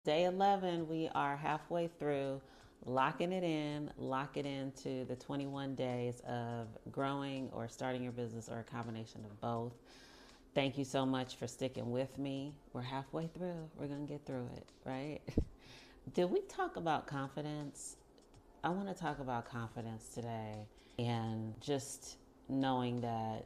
Day 11, we are halfway through, locking it in, lock it into the 21 days of growing or starting your business or a combination of both. Thank you so much for sticking with me. We're halfway through. We're going to get through it, right? Did we talk about confidence? I want to talk about confidence today and just knowing that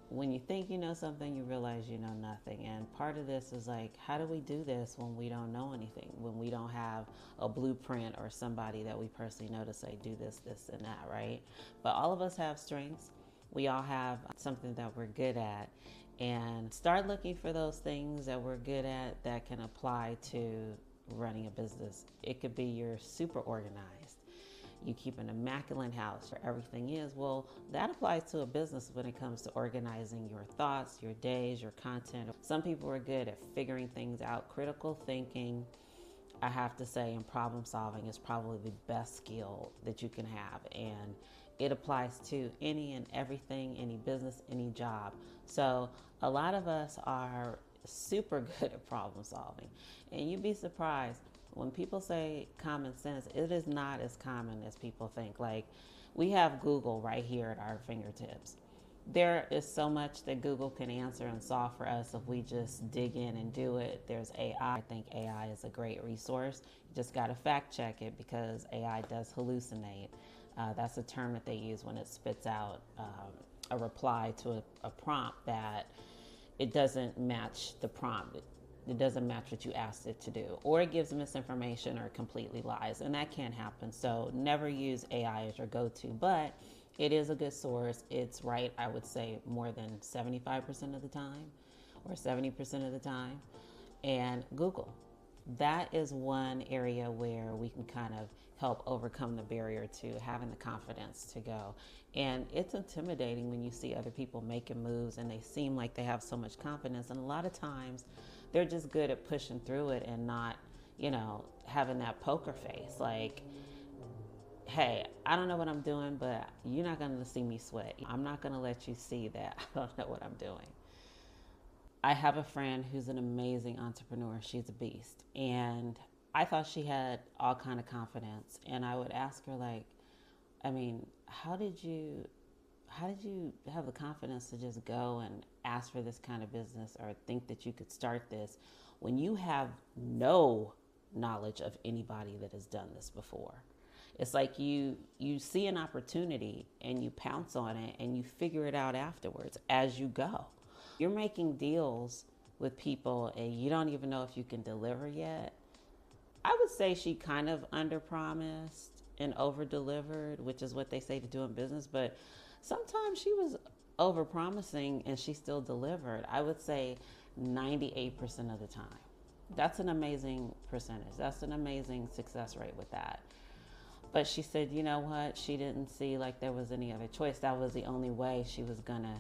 when you think you know something, you realize you know nothing. And part of this is like, how do we do this when we don't know anything? When we don't have a blueprint or somebody that we personally know to say, do this, this, and that, right? But all of us have strengths. We all have something that we're good at. And start looking for those things that we're good at that can apply to running a business. It could be you're super organized, you keep an immaculate house where everything is. Well, that applies to a business when it comes to organizing your thoughts, your days, your content. Some people are good at figuring things out. Critical thinking, I have to say, and problem solving is probably the best skill that you can have. And it applies to any and everything, any business, any job. So a lot of us are super good at problem solving. And you'd be surprised when people say common sense, it is not as common as people think. Like, we have Google right here at our fingertips. There is so much that Google can answer and solve for us if we just dig in and do it. There's AI. I think AI is a great resource. You just got to fact check it because AI does hallucinate. That's a term that they use when it spits out a reply to a prompt that it doesn't match the prompt. It doesn't match what you asked it to do, or it gives misinformation or completely lies, and that can happen. So never use AI as your go-to, but it is a good source. It's right, I would say, more than 75% of the time or 70% of the time. And Google, that is one area where we can kind of help overcome the barrier to having the confidence to go. And it's intimidating when you see other people making moves and they seem like they have so much confidence. And a lot of times they're just good at pushing through it and not, having that poker face. Like, hey, I don't know what I'm doing, but you're not going to see me sweat. I'm not going to let you see that I don't know what I'm doing. I have a friend who's an amazing entrepreneur. She's a beast. And I thought she had all kind of confidence. And I would ask her, like, I mean, how did you have the confidence to just go and ask for this kind of business or think that you could start this when you have no knowledge of anybody that has done this before? It's like you see an opportunity and you pounce on it and you figure it out afterwards as you go. You're making deals with people and you don't even know if you can deliver yet. I would say she kind of under promised and over delivered, which is what they say to do in business, but sometimes she was over promising and she still delivered. I would say 98% of the time. That's an amazing percentage. That's an amazing success rate with that. But she said, you know what? She didn't see like there was any other choice. That was the only way she was going to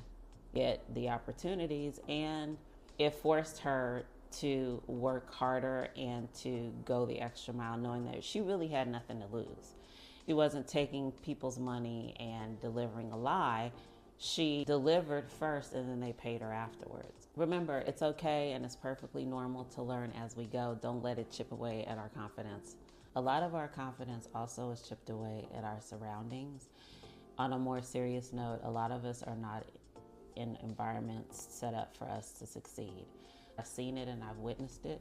get the opportunities. And it forced her to work harder and to go the extra mile, knowing that she really had nothing to lose. She wasn't taking people's money and delivering a lie. She delivered first and then they paid her afterwards. Remember, it's okay and it's perfectly normal to learn as we go. Don't let it chip away at our confidence. A lot of our confidence also is chipped away at our surroundings. On a more serious note, a lot of us are not in environments set up for us to succeed. I've seen it and I've witnessed it.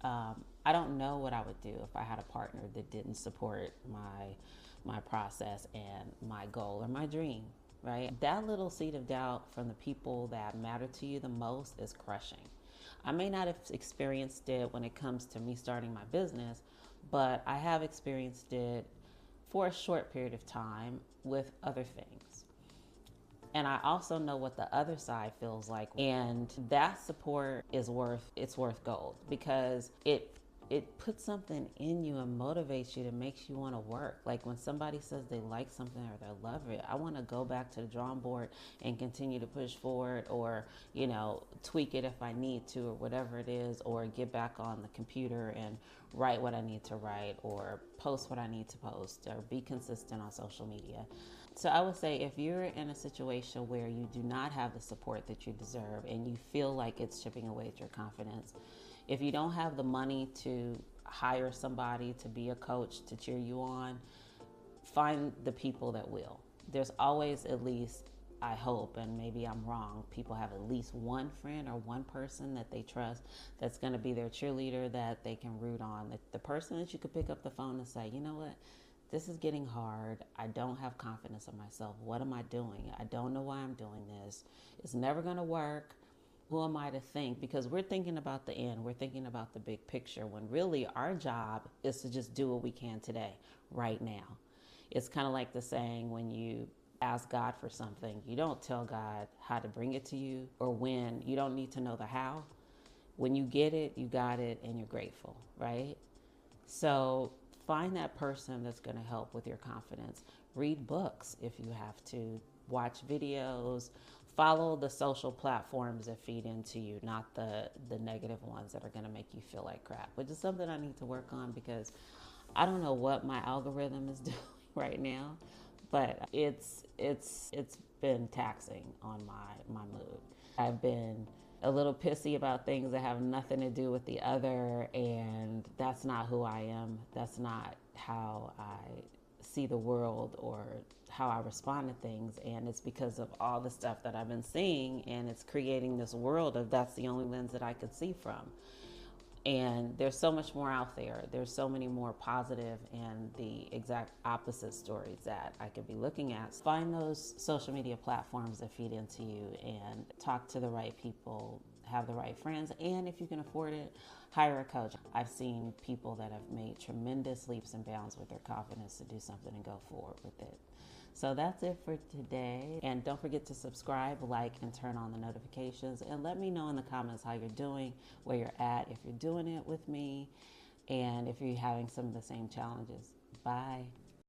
I don't know what I would do if I had a partner that didn't support my process and my goal or my dream, right? That little seed of doubt from the people that matter to you the most is crushing. I may not have experienced it when it comes to me starting my business, but I have experienced it for a short period of time with other things. And I also know what the other side feels like. And that support is worth gold because it puts something in you and motivates you to makes you want to work. Like when somebody says they like something or they love it, I want to go back to the drawing board and continue to push forward or, tweak it if I need to or whatever it is, or get back on the computer and write what I need to write or post what I need to post or be consistent on social media. So I would say if you're in a situation where you do not have the support that you deserve and you feel like it's chipping away at your confidence, If you don't have the money to hire somebody to be a coach to cheer you on, find the people that will. There's always at least, I hope, and maybe I'm wrong, people have at least one friend or one person that they trust that's going to be their cheerleader that they can root on. The person that you could pick up the phone and say, you know what, this is getting hard. I don't have confidence in myself. What am I doing? I don't know why I'm doing this. It's never going to work. Who am I to think? Because we're thinking about the end. We're thinking about the big picture when really our job is to just do what we can today, right now. It's kind of like the saying, when you ask God for something, you don't tell God how to bring it to you or when. You don't need to know the how. When you get it, you got it, and you're grateful, right? So find that person that's going to help with your confidence. Read books if you have to. Watch videos. Follow the social platforms that feed into you, not the negative ones that are going to make you feel like crap, which is something I need to work on, because I don't know what my algorithm is doing right now, but it's been taxing on my mood. I've been a little pissy about things that have nothing to do with the other, and that's not who I am. That's not how I see the world or how I respond to things, and it's because of all the stuff that I've been seeing, and it's creating this world of that's the only lens that I could see from. And there's so much more out there. There's so many more positive and the exact opposite stories that I could be looking at. Find those social media platforms that feed into you and talk to the right people, have the right friends, and if you can afford it, hire a coach. I've seen people that have made tremendous leaps and bounds with their confidence to do something and go forward with it. So that's it for today. And don't forget to subscribe, like, and turn on the notifications. And let me know in the comments how you're doing, where you're at, if you're doing it with me, and if you're having some of the same challenges. Bye.